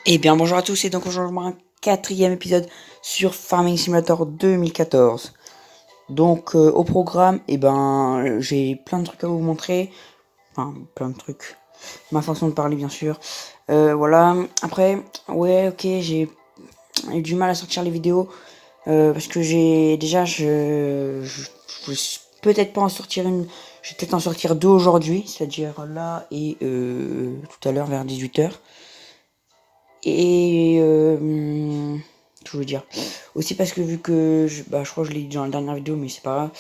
Eh bien bonjour à tous et donc aujourd'hui un quatrième épisode sur Farming Simulator 2014. Donc au programme, j'ai plein de trucs à vous montrer. Enfin plein de trucs. Ma façon de parler bien sûr. Voilà. Après, ouais ok j'ai eu du mal à sortir les vidéos. Parce que je vais peut-être pas en sortir une. Je vais peut-être en sortir deux aujourd'hui. C'est-à-dire là et tout à l'heure vers 18h. Et je veux dire aussi parce que vu que je crois que je l'ai dit dans la dernière vidéo mais c'est pas grave,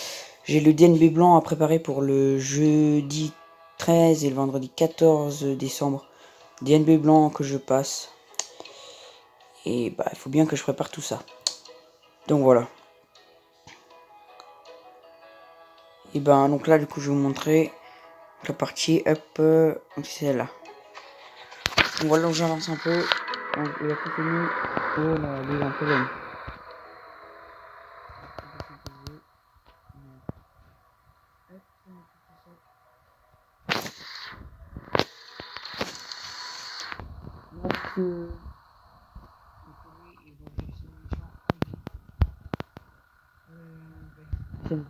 j'ai le DNB blanc à préparer pour le jeudi 13 et le vendredi 14 décembre. DNB blanc que je passe et bah il faut bien que je prépare tout ça, donc voilà. Et ben donc là du coup je vais vous montrer la partie up, c'est là. Donc voilà, j'avance un peu. Donc, il a tout fini. Oh là, il est un peu long. Donc,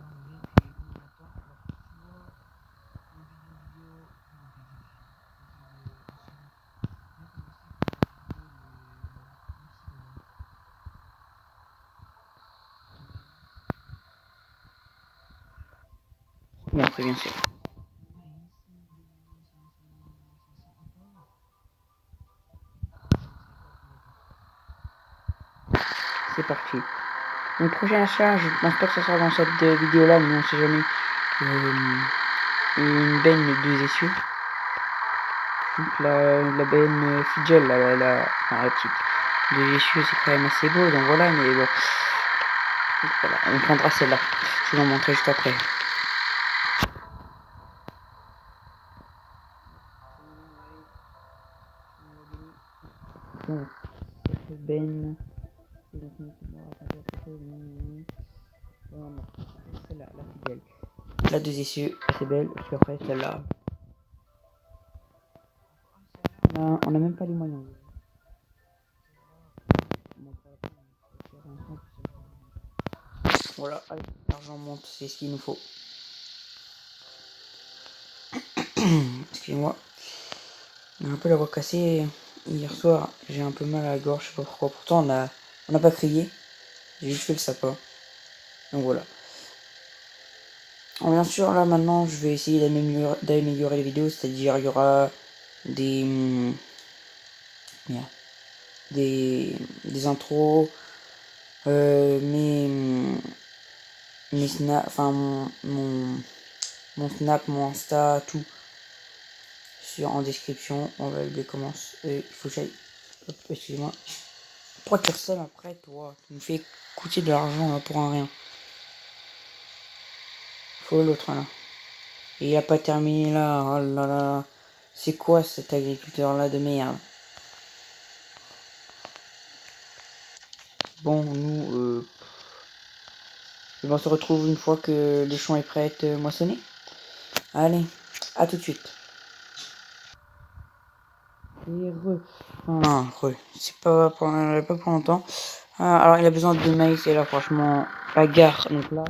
bon, très bien sûr. C'est parti. Mon prochain achat, je pense pas que ça sera dans cette vidéo là, mais on sait jamais. Une benne de 2 essieux. Donc la benne Fidgel, la petite. 2 essieux, c'est quand même assez beau, donc voilà, mais bon. Donc, voilà, on prendra celle-là. Je vais vous en montrer juste après. Donc, cette benne. Celle-là, la Fidgel. La 2 essieux, c'est belle, parce qu'après celle-là. On a même pas les moyens. Voilà, allez, l'argent monte, c'est ce qu'il nous faut. Excusez-moi. On a un peu la voix cassée. Hier soir, j'ai un peu mal à la gorge, je sais pas pourquoi. Pourtant, on n'a pas crié. J'ai juste fait le sapin. Donc voilà. Alors, bien sûr, là maintenant, je vais essayer d'améliorer les vidéos. C'est-à-dire, il y aura des, des intros, mes snaps, enfin mon snap, mon Insta, tout en description. On va les commencer. Il faut que j'aille. Excusez-moi. Pourquoi tu ressemmes après, toi? Tu me fais coûter de l'argent là, pour un rien. Faut l'autre là. Et il a pas terminé là. Oh là là. C'est quoi cet agriculteur là de merde? Bon, nous, on se retrouve une fois que le champ est prêt à être moissonné. Allez, à tout de suite. Et c'est pas pour longtemps. Alors il a besoin de maïs et là franchement, la gare, donc là,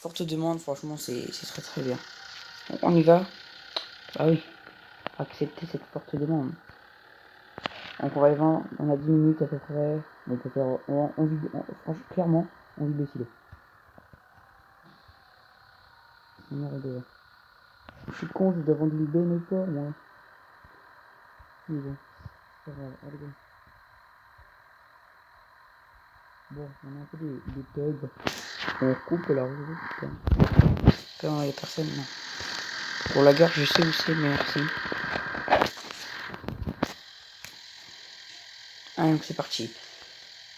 forte demande, franchement c'est très très bien. Donc, on y va. Ah oui, accepter cette forte demande. Donc on va y vendre, on a 10 minutes à peu près. On peut faire, franchement, clairement, on vide le silo. Je suis con, je dois vendre une bonne peur, moi. Mais bon, c'est pas grave, allez, go. Bon, on a un peu des thugs. On coupe la rue, putain. Putain, il y a personne, non. Pour la gare, je sais où c'est, merci. Allez, donc c'est parti.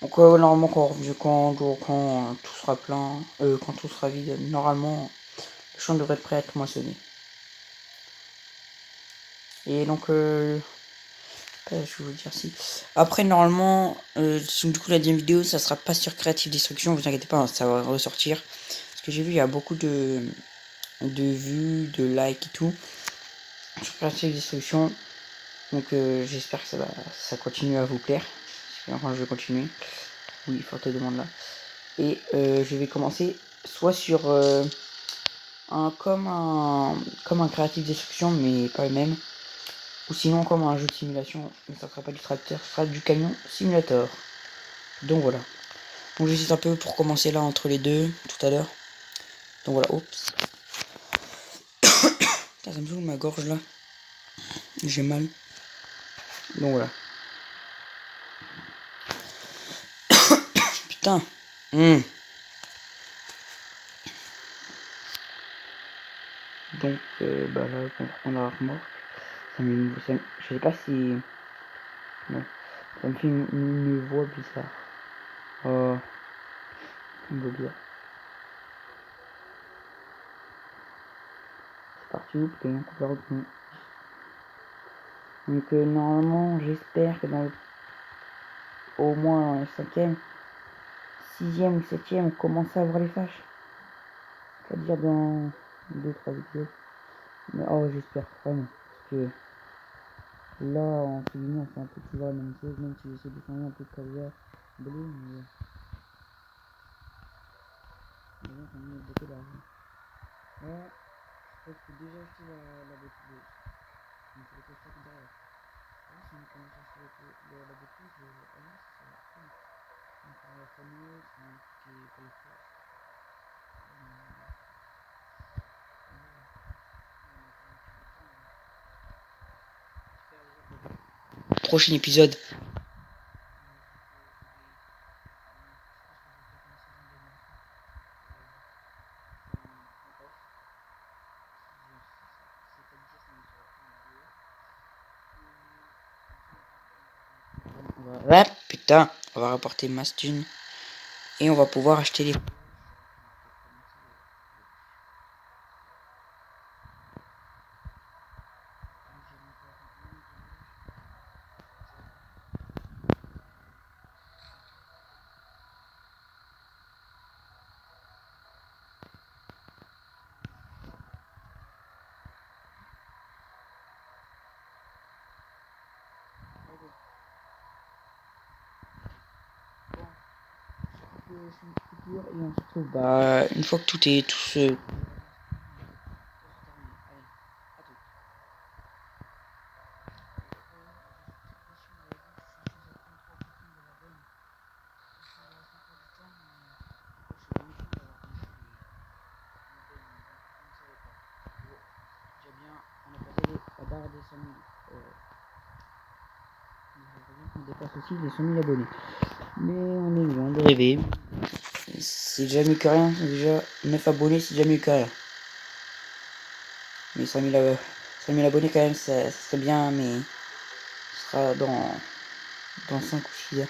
Donc normalement quand tout sera plein, quand tout sera vide, normalement le champ devrait être prêt à être moissonné. Et donc je vais vous dire si. Après normalement, du coup la deuxième vidéo ça sera pas sur Creative Destruction, vous inquiétez pas, ça va ressortir. Parce que j'ai vu il y a beaucoup de vues, de likes et tout sur Creative Destruction. Donc j'espère que ça continue à vous plaire. Enfin, je vais continuer. Oui, forte demande là. Et je vais commencer soit sur comme un créatif destruction, mais pas le même. Ou sinon comme un jeu de simulation, mais ça sera pas du tracteur, ça sera du camion simulator. Donc voilà. Donc j'hésite un peu pour commencer là entre les deux tout à l'heure. Donc voilà, oups. Putain, ça me saoule ma gorge là. J'ai mal. Donc voilà. Putain. Donc bah là, on reprend la remorque. Je sais pas si... Non. Ça me fait une voix bizarre. Oh. Ça me veut bien. C'est parti, putain, on coupe la route. Donc normalement, j'espère que au moins dans le 5e, 6e ou 7e, on commence à voir les fâches. C'est-à-dire dans 2-3 vidéos. Mais oh, j'espère vraiment. Parce que là, en guillemets, on fait un peu toujours la même chose, même si j'essaie de changer un peu de carrière bleu, mais là, on met beaucoup d'argent. Là, je pense que déjà acheter la boutique. Donc, c'est le costa qui derrière. Là, si on commence à acheter la boutique, là, ça va être cool. Donc, la famille, c'est un qui est pour les fâches. Prochain épisode. Voilà, putain, on va rapporter masse thune et on va pouvoir acheter les... Et on se retrouve bah une fois que tout ce... La barre des 100 000. On dépasse aussi les 100 000 abonnés. Mais on est loin de rêver. C'est déjà mieux que rien. C'est déjà 9 abonnés, c'est déjà mieux que rien. Mais 100 000 abonnés quand même, ça serait bien, mais ce sera dans 5 ou 6 ans.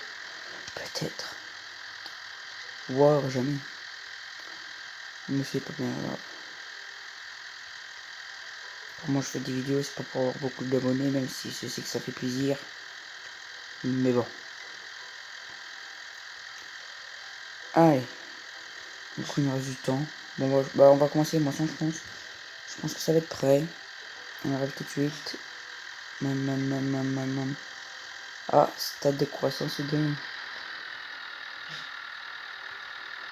Peut-être. Voire jamais. Mais c'est pas bien grave. Moi je fais des vidéos, c'est pas pour avoir beaucoup d'abonnés, même si je sais que ça fait plaisir. Mais bon. Allez. Donc il nous reste du temps. Bon bah, on va commencer le moisson je pense. Je pense que ça va être prêt. On arrive tout de suite. Ah, stade de croissance de...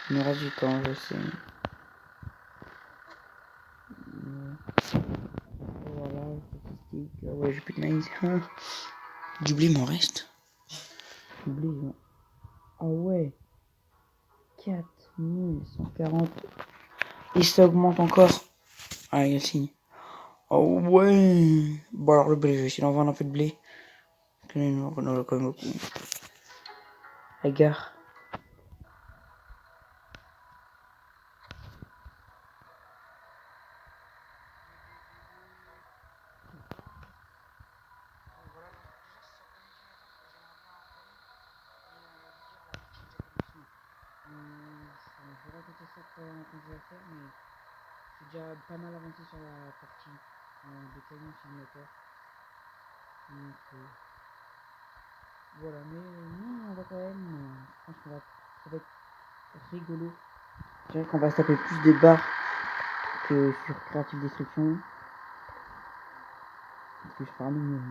Il nous reste du temps, je sais. Voilà, statistique. Ah ouais, j'ai plus de maïs. Du blé m'en reste. Du blé, non. Ah ouais. 4140. Et ça augmente encore. Ah, il y a le signe. Oh ouais. Bon alors le blé, je vais essayer d'en vendre un peu de blé. On en a quand même beaucoup. La gare. Je vais raconter ça quand je vais faire, mais j'ai déjà pas mal avancé sur la partie de camion simulateur. Donc voilà, mais non, on va quand même, je pense ça va être rigolo. Je dirais qu'on va se taper plus de barres que sur Creative Destruction. Parce que je parle mieux.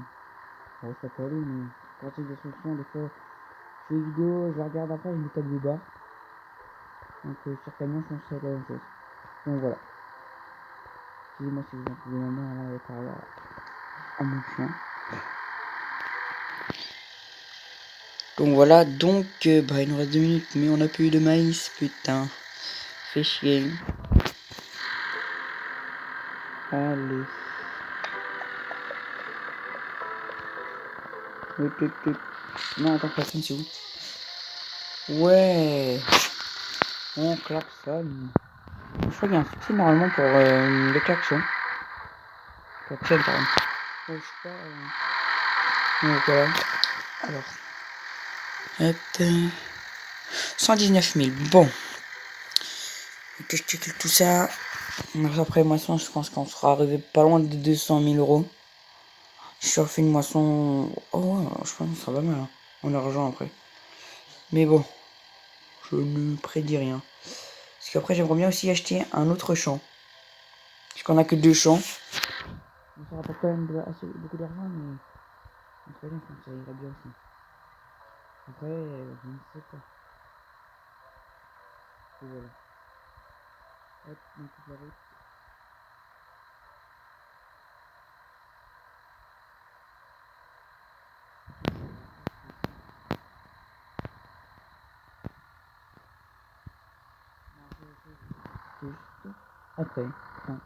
bon, c'est pas pour lui, mais quand c'est des solutions, des fois, je fais des vidéos, je la regarde après, je me tape des barres. Donc sur Cagnon, je pense que c'est la même chose. Donc voilà. Excusez-moi si vous entendez ma mère là par là à mon chien. Donc voilà, donc bah, il nous reste 2 minutes, mais on a plus eu de maïs, putain. Fait chier. Allez. Non, attends, personne, c'est où? Ouais. On klaxonne. Je crois qu'il y a un souci normalement pour le klaxon. Klaxon, pardon. Ouais, je sais pas. Donc voilà. Alors. Hop. 119 000. Bon. Que je check tout ça. Après moisson, je pense qu'on sera arrivé pas loin de 200 000 euros. Je suis refait une moisson. Oh ouais, je pense que ça sera pas mal. Hein, en argent après. Mais bon. Je ne prédis rien. Parce qu'après, j'aimerais bien aussi acheter un autre champ. Parce qu'on a que 2 champs. Ça rapporte quand même beaucoup d'argent, mais. Très bien, je pense que ça irait bien aussi. Après, je ne sais pas. Et voilà. Hop, on coupe la route. Juste après, quand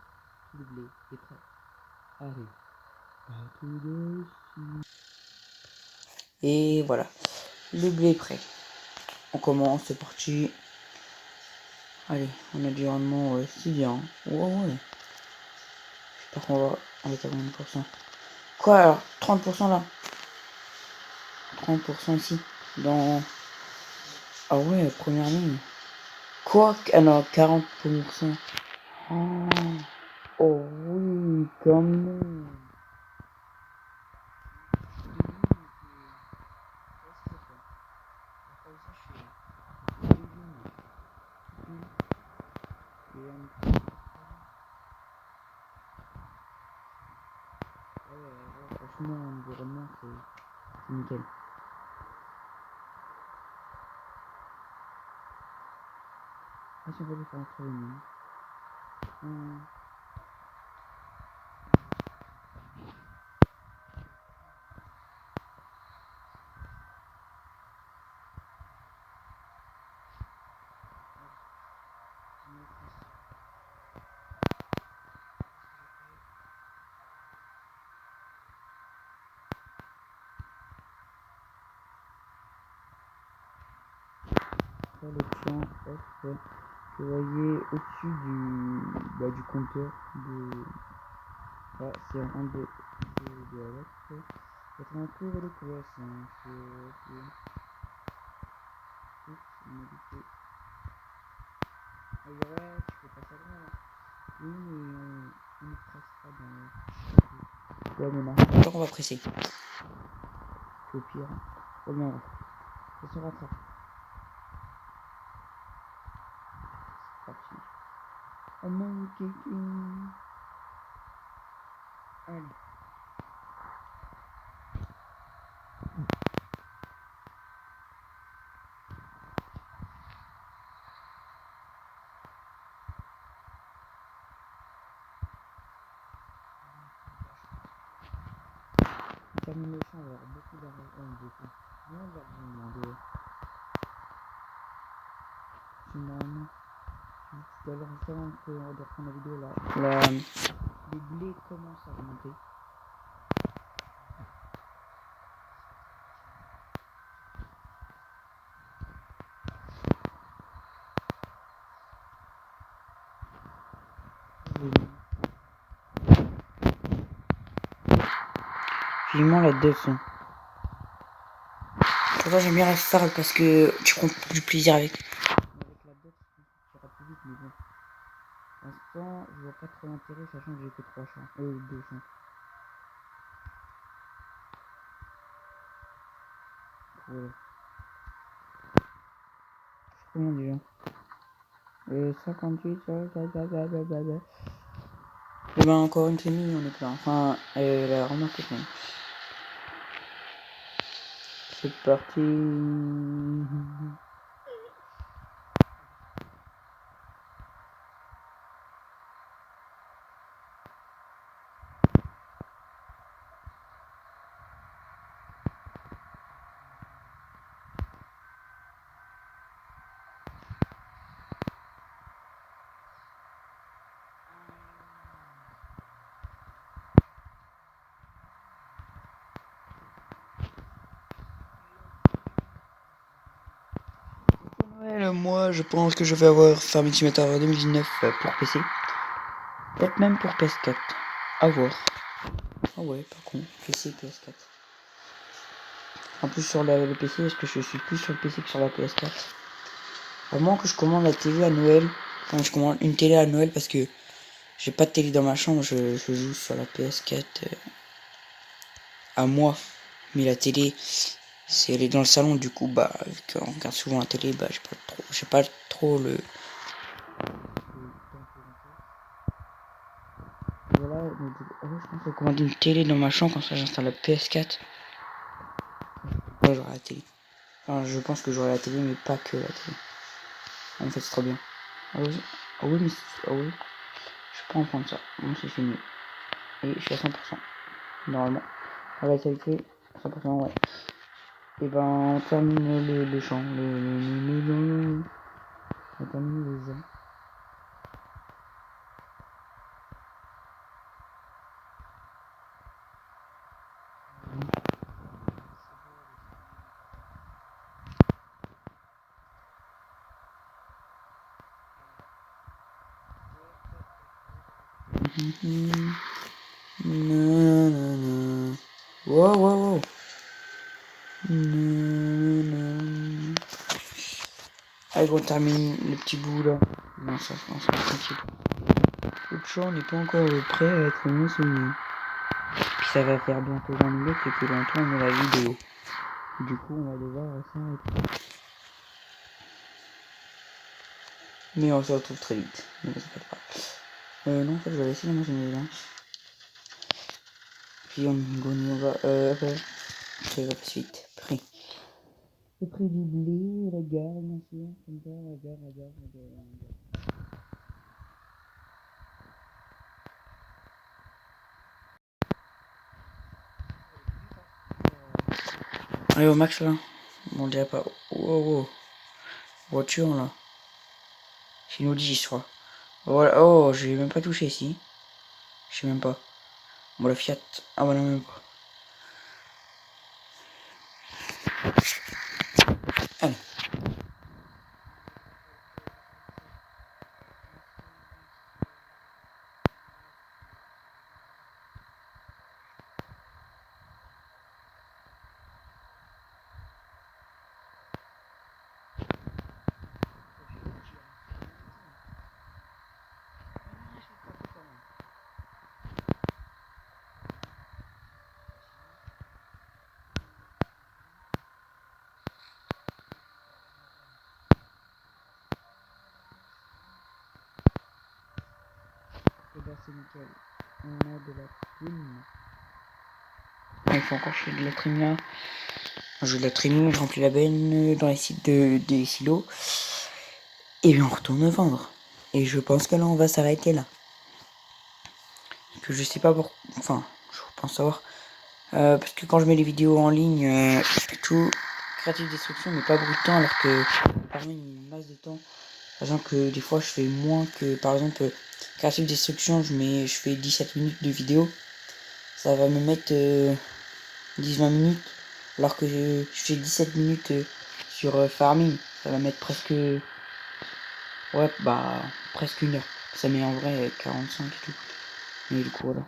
le blé est prêt. Allez, à tout de suite. Et voilà, le blé est prêt. On commence, c'est parti. Allez, on a du rendement, ouais, c'est bien. Ouais, ouais. J'espère qu'on va avec à combien de pourcents. Quoi alors 30% là 30% ici. Dans. Ah ouais, première ligne. Quoi? Ah non, 40%. Oh, oh oui, quand même. Franchement, l'environnement, c'est nickel. Ah, si on va lui faire entrer une. Ça, le champ, hop, vous voyez au-dessus du compteur de. Ah, c'est en train de avec. C'est un peu le croissant. C'est. Modifier. Ah, ouais, tu peux pas savoir. Oui, mais on ne presse pas dans le. Ouais, mais non. Encore, on va presser. C'est pire. Oh non. Ça se rattrape. C'est parti. Oh mon kéké. Allez. On termine le champ, on va avoir beaucoup d'argent. Beaucoup. Bien d'argent demandé. Finalement. D'ailleurs, juste avant qu'on de reprendre la vidéo là. Les blés commencent à remonter. Vivement la leçon. Pour ça, j'aime bien la Star parce que tu prends du plaisir avec. Avec la dot, ça ira plus vite, mais bon. Pour l'instant, je vois pas trop l'intérêt, sachant que j'ai que 3 champs. 2 champs. Voilà. Combien déjà 58, blablabla. Et ben encore une tenue, on est plein. Enfin, la remarque est pleine. C'est parti. Ouais, moi je pense que je vais avoir Farming Simulator 2019 pour PC. Peut-être même pour PS4. À voir. Ah ouais, par contre, PC, PS4. En plus sur le PC, est-ce que je suis plus sur le PC que sur la PS4? À moins que je commande la télé à Noël. Enfin, je commande une télé à Noël parce que j'ai pas de télé dans ma chambre, je joue sur la PS4 à moi. Mais la télé, elle est dans le salon, du coup, bah, vu qu'on regarde souvent la télé, bah, j'ai pas trop le... Voilà, donc, je pense que commander une télé dans ma chambre, comme ça j'installe la PS4. Ouais, j'aurai la télé. Enfin, je pense que j'aurai la télé, mais pas que la télé. En fait, c'est trop bien. Ah oui, ah oui, mais ah oui. Je peux en prendre ça. Bon, c'est fini. Et je suis à 100%. Normalement. On va essayer 100%, ouais. Et ben, on termine le chant. On termine le jeu. Wow, wow, wow. Allez, on termine le petit bout là. Non, ça, je pense, tranquille. Le chant n'est pas encore prêt à être mentionné. Puis ça va faire bientôt 20 minutes et que l'on tourne la vidéo. Du coup, on va devoir s'arrêter. Mais on se retrouve très vite. Ne vous inquiétez pas. Non, en fait, je vais laisser la machine là. Puis on va. C'est la suite. Prêt. Le prix du blé, la gare, bien sûr. Comme ça, la gare. Allez, au max là. Bon, on dirait pas. Wow. Voiture là. C'est une Audi, je crois. Voilà. Oh, j'ai même pas touché ici. Je sais même pas. Bon, la Fiat. Ah, bah non, même pas. Allez. Et bah, c'est nickel. On a de la prime. Il faut encore faire de la prime là. Je la trimine, je remplis la benne dans les sites des silos. Et bien on retourne vendre. Et je pense que là on va s'arrêter là. Que je sais pas pourquoi. Enfin, je pense savoir. Parce que quand je mets les vidéos en ligne, tout Creative Destruction mais pas beaucoup de temps alors que ça permet une masse de temps. Par exemple que des fois je fais moins que par exemple Creative Destruction je fais 17 minutes de vidéo. Ça va me mettre 10-20 minutes. Alors que je fais 17 minutes sur Farming. Ça va mettre presque. Ouais, bah, presque une heure. Ça met en vrai 45 et tout. Mais du coup, voilà.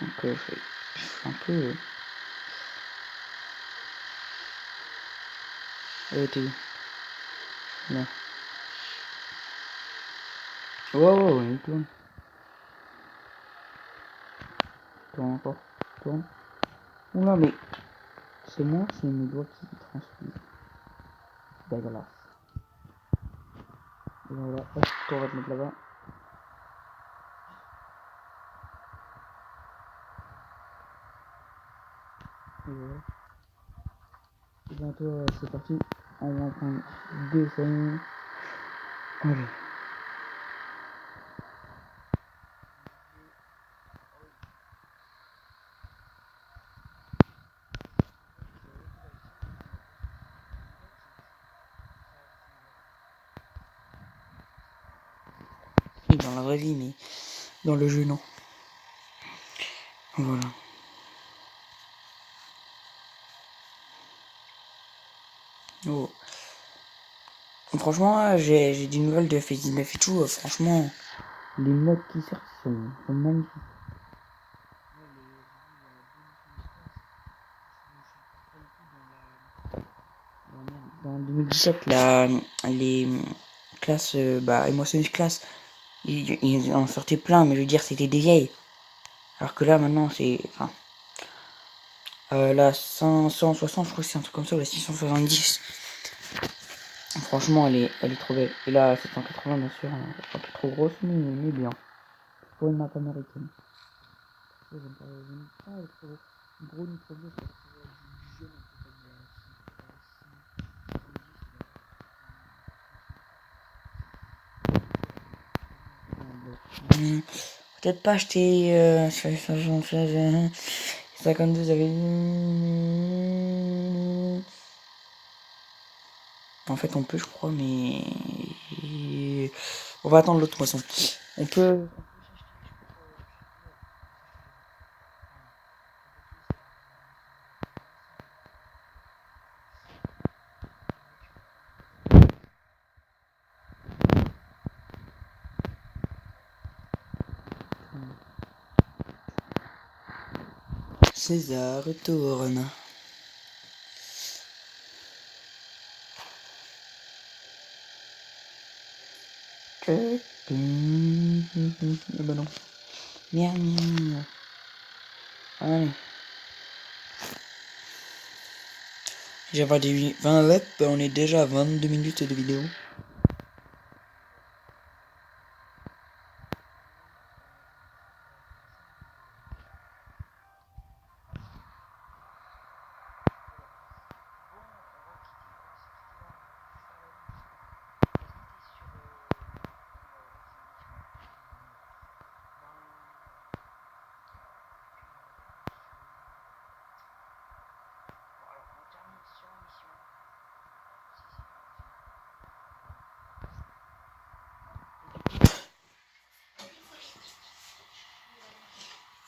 Donc, je fais un peu. T'es où? Là. Wow, il tourne. Tourne encore. Tourne. Oula, mais. C'est moi, c'est mes doigts qui transpirent. Dégueulasse. Et voilà, hop, on va te mettre là-bas. Et voilà. Et bientôt, c'est parti. On va en prendre 2 secondes. Allez. Dans la vraie vie, mais dans le jeu, non. Voilà. Oh. Franchement, j'ai des nouvelles de FF19 et tout. Franchement, les modes qui sortent sont magnifiques. Dans 2017, les classes, émotionnelles classe, ils en sortaient plein, mais je veux dire, c'était des vieilles. Alors que là, maintenant, c'est. Enfin, la 560, je crois que c'est un truc comme ça, ou la 670. Franchement, elle est trop belle. Et là, 780, bien sûr, un peu trop grosse, mais bien. Pour une map américaine. J'aime pas être trop gros ni trop beau. Peut-être pas acheter 52, j'avais. En fait, on peut, je crois, mais. On va attendre l'autre poisson. On peut. César retourne. Ah bah non. Miam miam. Allez. J'ai pas des 20 web, on est déjà à 22 minutes de vidéo.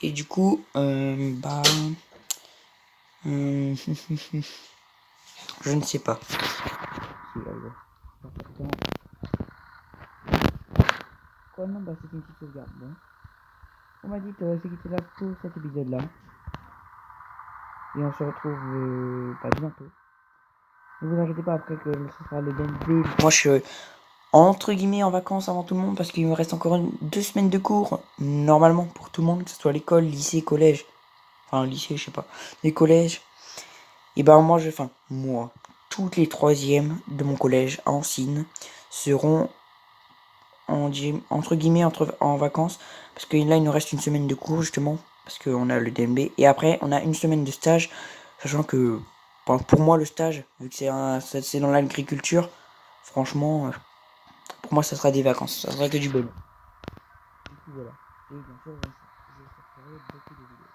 Et du coup, je ne sais pas. Quoi, non, c'est une petite sauvegarde. Bon. On m'a dit que c'est quitté là pour cet épisode-là. Et on se retrouve pas bientôt. Ne vous inquiétez pas après que ce sera le DNB. Moi, je suis entre guillemets en vacances avant tout le monde parce qu'il me reste encore 2 semaines de cours. Normalement, pour tout le monde, que ce soit l'école, lycée, collège. Enfin, lycée, je sais pas. Les collèges. Et moi, toutes les troisièmes de mon collège à Ancine seront entre guillemets en vacances. Parce que là, il nous reste une semaine de cours, justement. Parce qu'on a le DMB. Et après, on a une semaine de stage. Sachant que, pour moi, le stage, vu que c'est dans l'agriculture, franchement, pour moi, ça sera des vacances. Ça sera que du bonheur. Du coup, voilà. Et bien sûr, je sortirai beaucoup de vidéos.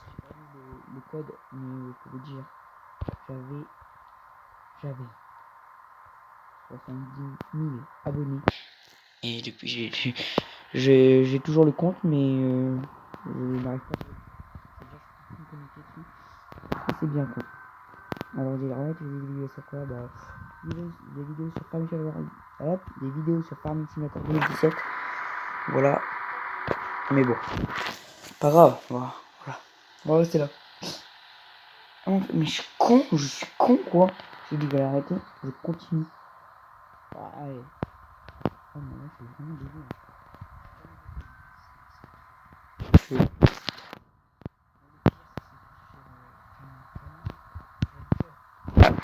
J'ai pas vu le code, mais pour vous dire, j'avais 70 000 abonnés. Et depuis, j'ai toujours le compte, mais je n'arrive pas à me connecter dessus. Et c'est bien con. Alors, j'ai remettre des vidéos sur quoi des vidéos sur Farming Simulator, des vidéos sur Farming Simulator 2017. Voilà. Mais bon, pas grave. Voilà. On va rester là. Mais je suis con quoi. J'ai dit que j'allais arrêter, je continue. Ah, allez. Oh mais là c'est vraiment dégueu.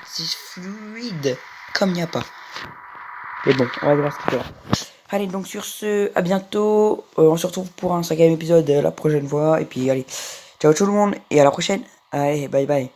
C'est fluide comme il n'y a pas. Mais bon, on va devoir se quitter là. Allez, donc sur ce, à bientôt. On se retrouve pour un 5e épisode la prochaine fois. Et puis allez, ciao tout le monde et à la prochaine. Allez, bye bye.